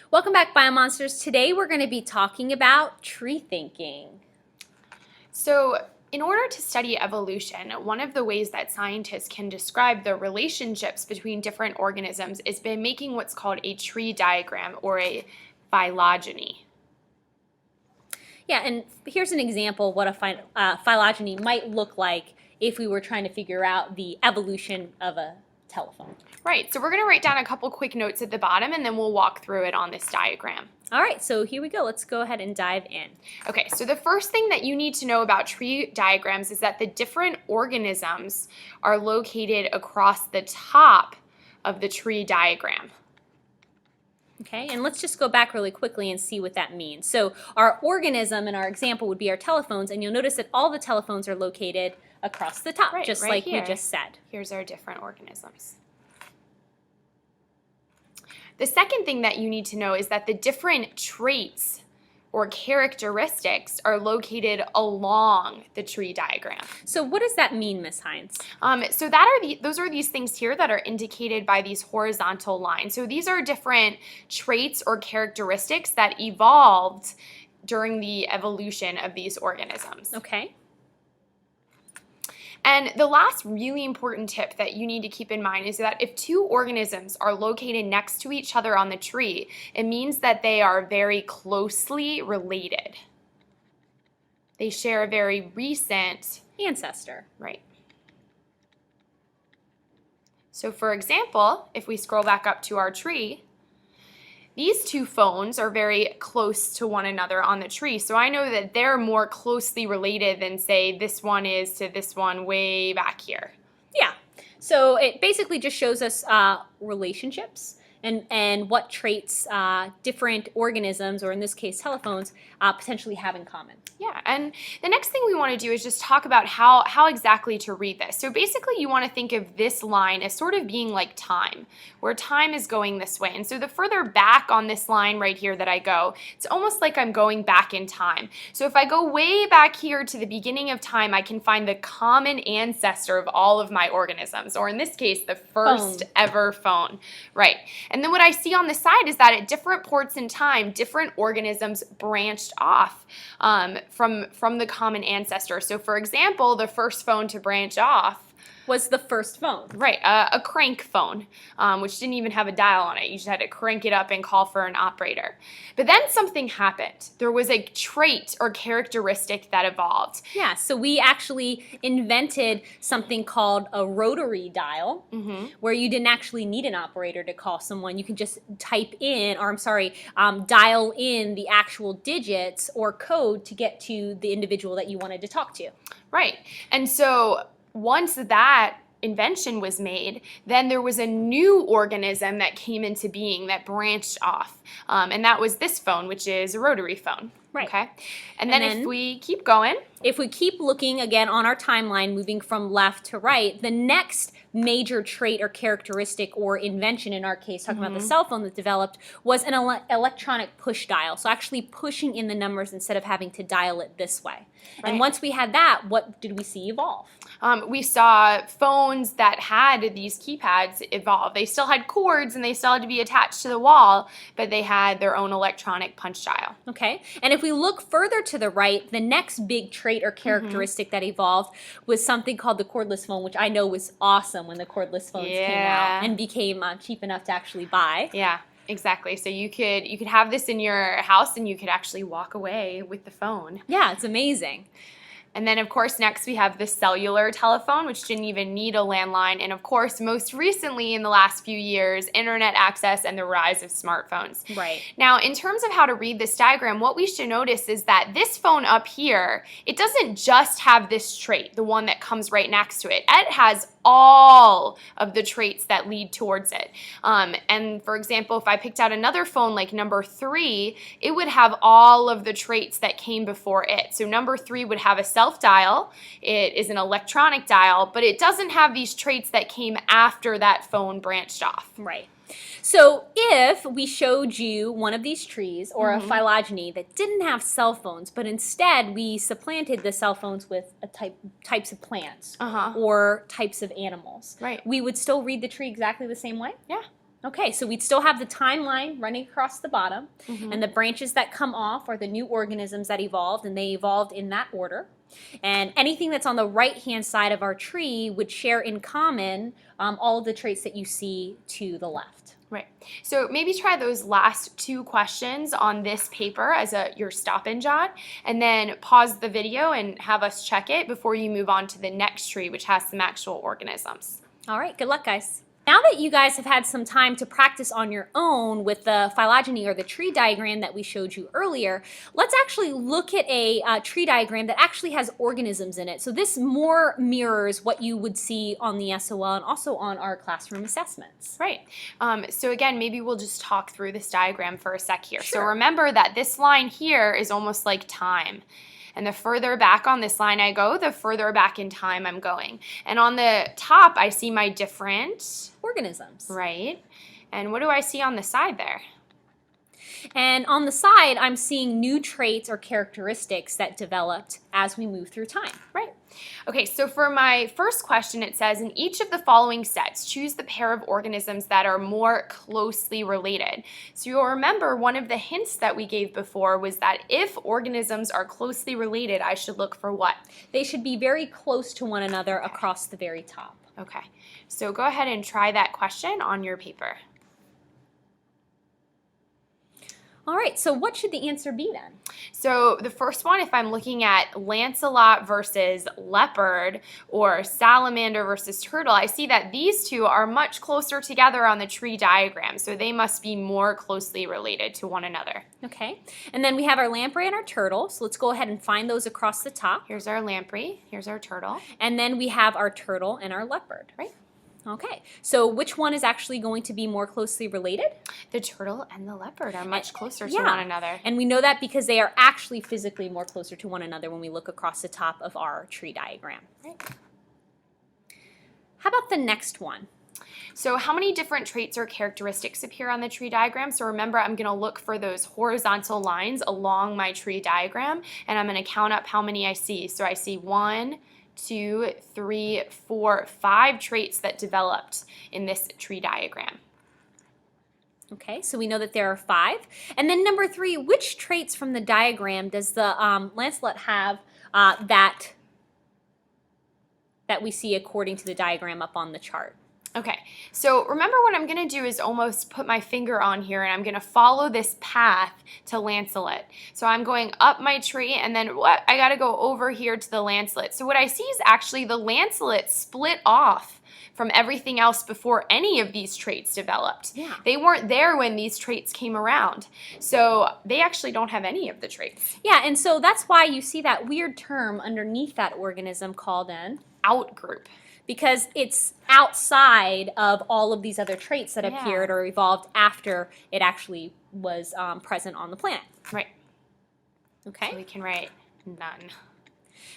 Welcome back, Biomonsters. Today we're going to be talking about tree thinking. So, in order to study evolution, one of the ways that scientists can describe the relationships between different organisms is by making what's called a tree diagram or a phylogeny. Yeah, and here's an example of what a phylogeny might look like if we were trying to figure out the evolution of a telephone. Right, so we're going to write down a couple quick notes at the bottom and then we'll walk through it on this diagram. All right, so here we go. Let's go ahead and dive in. Okay, so the first thing that you need to know about tree diagrams is that the different organisms are located across the top of the tree diagram. Okay, and let's just go back really quickly and see what that means. So our organism in our example would be our telephones, and you'll notice that all the telephones are located across the top, just right like here. we just said. Here's our different organisms. The second thing that you need to know is that the different traits or characteristics are located along the tree diagram. So what does that mean, Ms. Hines? Those are these things here that are indicated by these horizontal lines. So these are different traits or characteristics that evolved during the evolution of these organisms. Okay. And the last really important tip that you need to keep in mind is that if two organisms are located next to each other on the tree, it means that they are very closely related. They share a very recent ancestor. Right. So for example, if we scroll back up to our tree, these two phones are very close to one another on the tree. So I know that they're more closely related than, say, this one is to this one way back here. Yeah. So it basically just shows us relationships and what traits different organisms, or in this case telephones, potentially have in common. Yeah, and the next thing we want to do is just talk about how exactly to read this. So basically you want to think of this line as sort of being like time, where time is going this way. And so the further back on this line right here that I go, it's almost like I'm going back in time. So if I go way back here to the beginning of time, I can find the common ancestor of all of my organisms, or in this case, the first ever phone. Right. And then what I see on the side is that at different ports in time, different organisms branched off from the common ancestor. So for example, the first phone to branch off was the first phone. Right, a crank phone, which didn't even have a dial on it. You just had to crank it up and call for an operator. But then something happened. There was a trait or characteristic that evolved. Yeah, so we actually invented something called a rotary dial, where you didn't actually need an operator to call someone. You can just type in, or I'm sorry, dial in the actual digits or code to get to the individual that you wanted to talk to. Right, and so once that invention was made, then there was a new organism that came into being that branched off. And that was this phone, which is a rotary phone. Right. Okay. And then if we keep going. If we keep looking again on our timeline, moving from left to right, the next major trait or characteristic or invention, in our case, talking about the cell phone that developed, was an electronic push dial. So actually pushing in the numbers instead of having to dial it this way. Right. And once we had that, what did we see evolve? We saw phones that had these keypads evolve. They still had cords and they still had to be attached to the wall, but they had their own electronic punch dial. Okay, and if we look further to the right, the next big trait or characteristic that evolved was something called the cordless phone, which I know was awesome when the cordless phones came out and became cheap enough to actually buy. Yeah. Exactly. So you could have this in your house and you could actually walk away with the phone. Yeah, it's amazing. And then, of course, next we have the cellular telephone, which didn't even need a landline. And, of course, most recently in the last few years, internet access and the rise of smartphones. Right. Now, in terms of how to read this diagram, what we should notice is that this phone up here, it doesn't just have this trait, the one that comes right next to it. It has all of the traits that lead towards it. And for example, if I picked out another phone like number 3, it would have all of the traits that came before it. So number 3 would have a self-dial. It is an electronic dial, but it doesn't have these traits that came after that phone branched off. Right. So if we showed you one of these trees or a phylogeny that didn't have cell phones, but instead we supplanted the cell phones with types of plants or types of animals, Right. we would still read the tree exactly the same way? Yeah. Okay, so we'd still have the timeline running across the bottom, and the branches that come off are the new organisms that evolved, and they evolved in that order. And anything that's on the right-hand side of our tree would share in common all of the traits that you see to the left. Right. So maybe try those last 2 questions on this paper as your stop and jot, and then pause the video and have us check it before you move on to the next tree, which has some actual organisms. All right, good luck, guys. Now that you guys have had some time to practice on your own with the phylogeny or the tree diagram that we showed you earlier, let's actually look at a tree diagram that actually has organisms in it. So this more mirrors what you would see on the SOL and also on our classroom assessments. Right. So again, maybe we'll just talk through this diagram for a sec here. Sure. So remember that this line here is almost like time. And the further back on this line I go, the further back in time I'm going. And on the top, I see my different organisms. Right. And what do I see on the side there? And on the side, I'm seeing new traits or characteristics that developed as we move through time. Right. Okay, so for my first question, it says, in each of the following sets, choose the pair of organisms that are more closely related. So you'll remember one of the hints that we gave before was that if organisms are closely related, I should look for what? They should be very close to one another across the very top. Okay, so go ahead and try that question on your paper. All right, so what should the answer be then? So the first one, if I'm looking at lanceolate versus leopard or salamander versus turtle, I see that these two are much closer together on the tree diagram, so they must be more closely related to one another. Okay, and then we have our lamprey and our turtle, so let's go ahead and find those across the top. Here's our lamprey, here's our turtle. And then we have our turtle and our leopard. Right. Okay, so which one is actually going to be more closely related? The turtle and the leopard are much closer to one another. And we know that because they are actually physically more closer to one another when we look across the top of our tree diagram. Right. How about the next one? So how many different traits or characteristics appear on the tree diagram? So remember, I'm going to look for those horizontal lines along my tree diagram, and I'm going to count up how many I see. So I see 1, 2, 3, 4, 5 traits that developed in this tree diagram. Okay, so we know that there are 5. And then number 3, which traits from the diagram does the lancelet have that we see according to the diagram up on the chart? Okay, so remember what I'm going to do is almost put my finger on here and I'm going to follow this path to lancelet. So I'm going up my tree and then I got to go over here to the lancelet. So what I see is actually the lancelet split off from everything else before any of these traits developed. Yeah. They weren't there when these traits came around. So they actually don't have any of the traits. Yeah, and so that's why you see that weird term underneath that organism called an Outgroup. Because it's outside of all of these other traits that appeared or evolved after it actually was present on the planet. Right. Okay. So we can write none.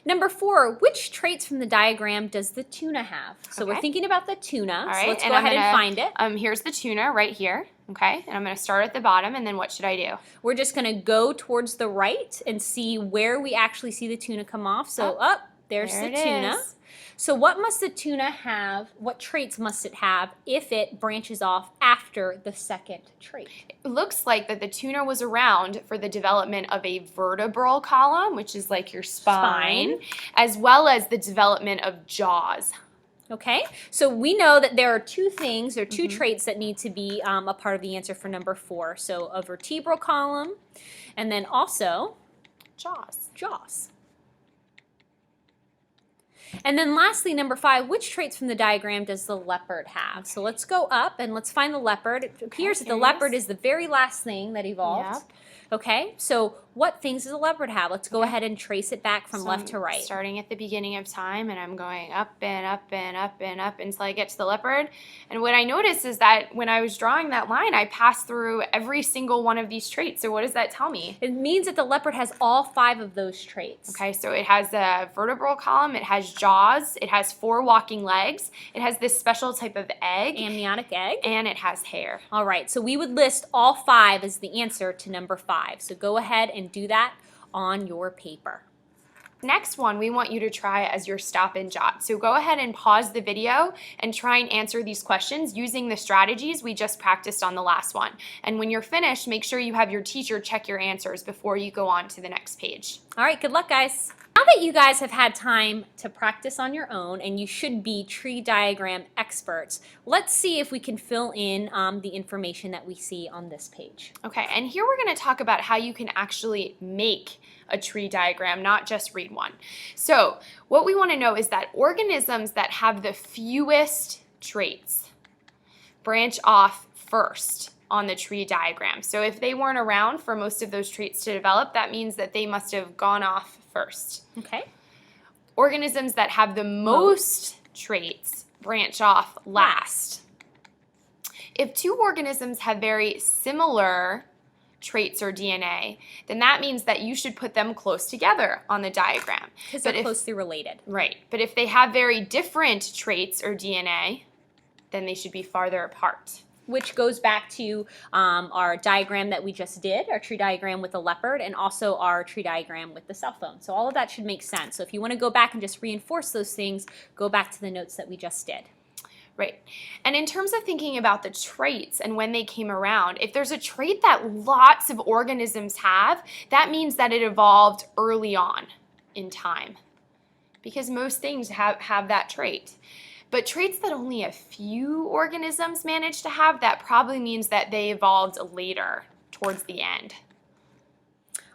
Number 4, which traits from the diagram does the tuna have? So we're thinking about the tuna. All right, so let's go ahead and find it. Here's the tuna right here. Okay, and I'm going to start at the bottom, and then what should I do? We're just going to go towards the right and see where we actually see the tuna come off. So there's the tuna. Is. So what must the tuna have, what traits must it have if it branches off after the second trait? It looks like that the tuna was around for the development of a vertebral column, which is like your spine, as well as the development of jaws. Okay, so we know that there are 2 things, or 2 traits that need to be a part of the answer for number 4. So a vertebral column, and then also jaws. And then lastly, number 5, which traits from the diagram does the leopard have? So let's go up and let's find the leopard. It appears that the leopard is the very last thing that evolved. Yep. Okay, so what things does a leopard have? Let's go ahead and trace it back from left to right. Starting at the beginning of time, and I'm going up and up and up and up until I get to the leopard. And what I noticed is that when I was drawing that line, I passed through every single one of these traits. So what does that tell me? It means that the leopard has all 5 of those traits. Okay, so it has a vertebral column, it has jaws, it has 4 walking legs, it has this special type of egg. Amniotic egg. And it has hair. All right, so we would list all 5 as the answer to number 5. So go ahead and do that on your paper. Next one, we want you to try as your stop and jot. So go ahead and pause the video and try and answer these questions using the strategies we just practiced on the last one. And when you're finished, make sure you have your teacher check your answers before you go on to the next page. All right, good luck, guys. Now that you guys have had time to practice on your own, and you should be tree diagram experts, let's see if we can fill in the information that we see on this page. Okay, and here we're going to talk about how you can actually make a tree diagram, not just read one. So what we want to know is that organisms that have the fewest traits branch off first on the tree diagram. So if they weren't around for most of those traits to develop, that means that they must have gone off first. Okay. Organisms that have the most traits branch off last. If two organisms have very similar traits or DNA, then that means that you should put them close together on the diagram. Because they're closely related. Right. But if they have very different traits or DNA, then they should be farther apart. Which goes back to our diagram that we just did, our tree diagram with the leopard, and also our tree diagram with the cell phone. So all of that should make sense. So if you want to go back and just reinforce those things, go back to the notes that we just did. Right. And in terms of thinking about the traits and when they came around, if there's a trait that lots of organisms have, that means that it evolved early on in time. Because most things have that trait. But traits that only a few organisms manage to have, that probably means that they evolved later, towards the end.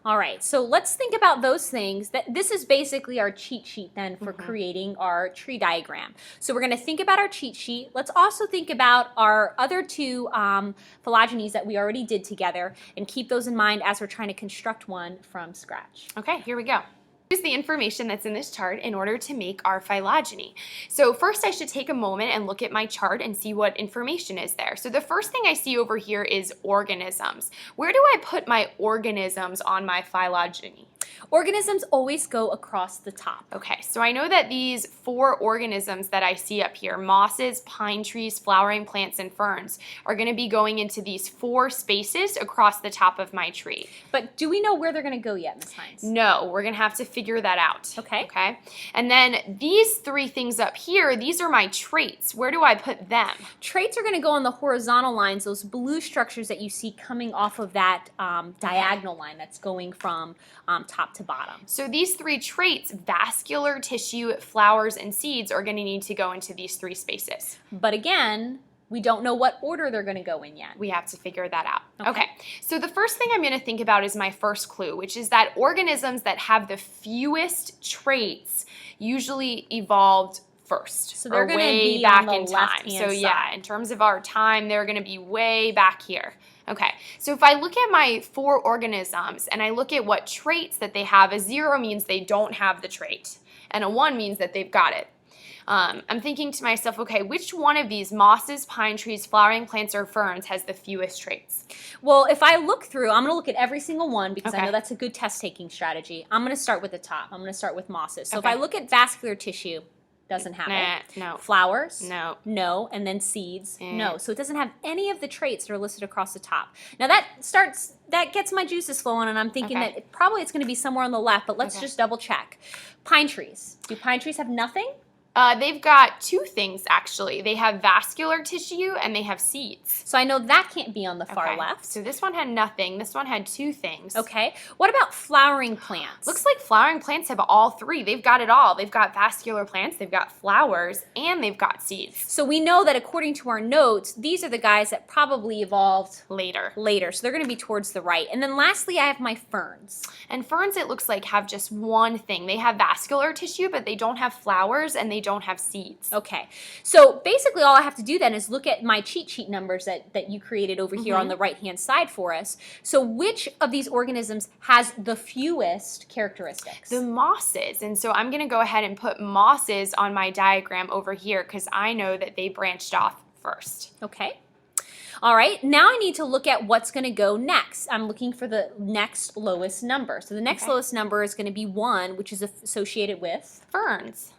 All right, so let's think about those things. This is basically our cheat sheet then for creating our tree diagram. So we're going to think about our cheat sheet. Let's also think about our other two phylogenies that we already did together and keep those in mind as we're trying to construct one from scratch. Okay, here we go. Use the information that's in this chart in order to make our phylogeny. So first I should take a moment and look at my chart and see what information is there. So the first thing I see over here is organisms. Where do I put my organisms on my phylogeny? Organisms always go across the top. Okay, so I know that these 4 organisms that I see up here, mosses, pine trees, flowering plants, and ferns, are going to be going into these 4 spaces across the top of my tree. But do we know where they're going to go yet, Ms. Hines? No, we're going to have to figure that out. Okay. Okay. And then these 3 things up here, these are my traits. Where do I put them? Traits are going to go on the horizontal lines, those blue structures that you see coming off of that diagonal line that's going from top to bottom. So these 3 traits, vascular tissue, flowers, and seeds, are going to need to go into these 3 spaces. But again, we don't know what order they're going to go in yet. We have to figure that out. Okay, so the first thing I'm going to think about is my first clue, which is that organisms that have the fewest traits usually evolved first. So they're going to be back on in the time. left-hand So yeah, side. in terms of our time, they're going to be way back here. Okay, so if I look at my 4 organisms and I look at what traits that they have, a 0 means they don't have the trait, and a 1 means that they've got it. I'm thinking to myself, okay, which one of these mosses, pine trees, flowering plants, or ferns has the fewest traits? Well, if I look through, I'm going to look at every single one because I Okay. know that's a good test-taking strategy. I'm going to start with the top. I'm going to start with mosses. So Okay. if I look at vascular tissue, doesn't have it. No. Flowers? No. No. And then seeds? Eh. No. So it doesn't have any of the traits that are listed across the top. Now that gets my juices flowing, and I'm thinking Okay. that it's going to be somewhere on the left, but let's Okay. just double check. Pine trees. Do pine trees have nothing? They've got 2 things, actually. They have vascular tissue and they have seeds. So I know that can't be on the far Okay. left. So this one had nothing. This one had 2 things. Okay. What about flowering plants? Looks like flowering plants have all 3. They've got it all. They've got vascular plants, they've got flowers, and they've got seeds. So we know that according to our notes, these are the guys that probably evolved Later. later. So they're going to be towards the right. And then lastly, I have my ferns. And ferns, it looks like, have just one thing. They have vascular tissue, but they don't have flowers and they don't have seeds. Okay. So basically all I have to do then is look at my cheat sheet numbers that you created over here on the right-hand side for us. So which of these organisms has the fewest characteristics? The mosses. And so I'm going to go ahead and put mosses on my diagram over here because I know that they branched off first. Okay. All right, now I need to look at what's going to go next. I'm looking for the next lowest number. So the next lowest number is going to be 1, which is associated with? Ferns.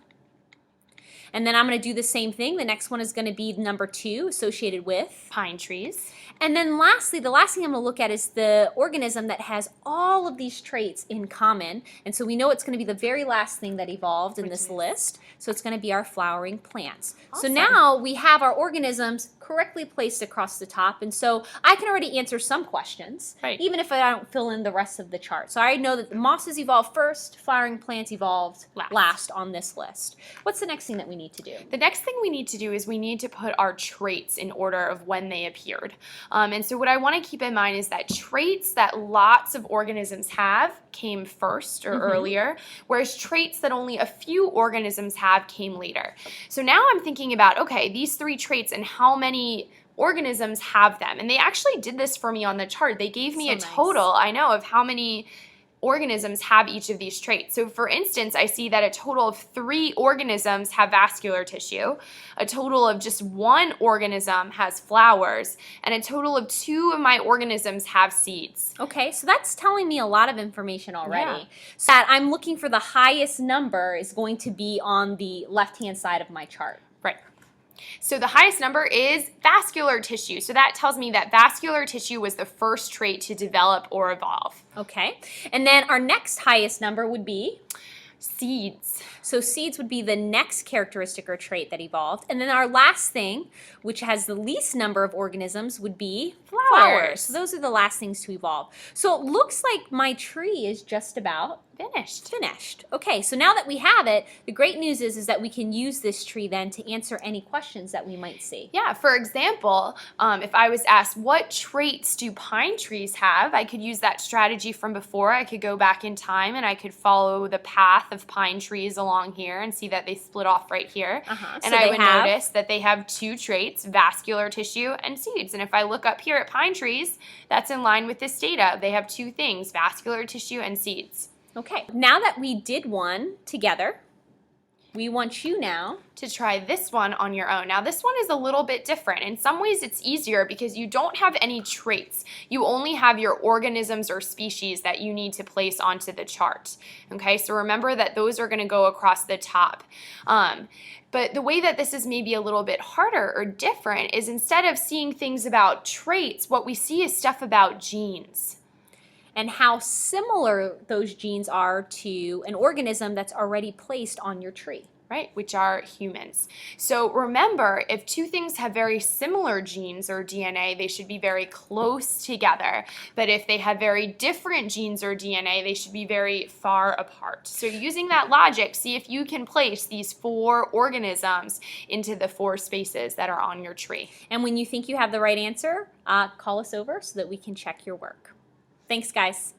And then I'm going to do the same thing. The next one is going to be number 2, associated with pine trees. And then lastly, the last thing I'm going to look at is the organism that has all of these traits in common. And so we know it's going to be the very last thing that evolved in this list. So it's going to be our flowering plants. Awesome. So now we have our organisms correctly placed across the top. And so I can already answer some questions, Right. even if I don't fill in the rest of the chart. So I already know that the mosses evolved first, flowering plants evolved last on this list. What's the next thing that we need to do? The next thing we need to do is we need to put our traits in order of when they appeared. And so what I want to keep in mind is that traits that lots of organisms have came first or earlier, whereas traits that only a few organisms have came later. So now I'm thinking about, okay, these 3 traits and how many organisms have them. And they actually did this for me on the chart. They gave me a total, I know, of how many organisms have each of these traits. So for instance, I see that a total of 3 organisms have vascular tissue, a total of just 1 organism has flowers, and a total of 2 of my organisms have seeds. Okay, so that's telling me a lot of information already. Yeah. So that I'm looking for the highest number is going to be on the left-hand side of my chart. Right. So the highest number is vascular tissue. So that tells me that vascular tissue was the first trait to develop or evolve. Okay, and then our next highest number would be? Seeds. So seeds would be the next characteristic or trait that evolved. And then our last thing, which has the least number of organisms, would be flowers. So those are the last things to evolve. So it looks like my tree is just about finished. Okay, so now that we have it, the great news is that we can use this tree then to answer any questions that we might see. Yeah, for example, if I was asked, what traits do pine trees have? I could use that strategy from before. I could go back in time and I could follow the path of pine trees along here and see that they split off right here. And so I would notice that they have 2 traits, vascular tissue and seeds. And if I look up here at pine trees, that's in line with this data. They have 2 things, vascular tissue and seeds. Okay, now that we did one together, we want you now to try this one on your own. Now this one is a little bit different. In some ways it's easier because you don't have any traits. You only have your organisms or species that you need to place onto the chart. Okay, so remember that those are gonna go across the top. But the way that this is maybe a little bit harder or different is instead of seeing things about traits, what we see is stuff about genes. And how similar those genes are to an organism that's already placed on your tree. Right, which are humans. So remember, if 2 things have very similar genes or DNA, they should be very close together. But if they have very different genes or DNA, they should be very far apart. So using that logic, see if you can place these 4 organisms into the 4 spaces that are on your tree. And when you think you have the right answer, call us over so that we can check your work. Thanks, guys.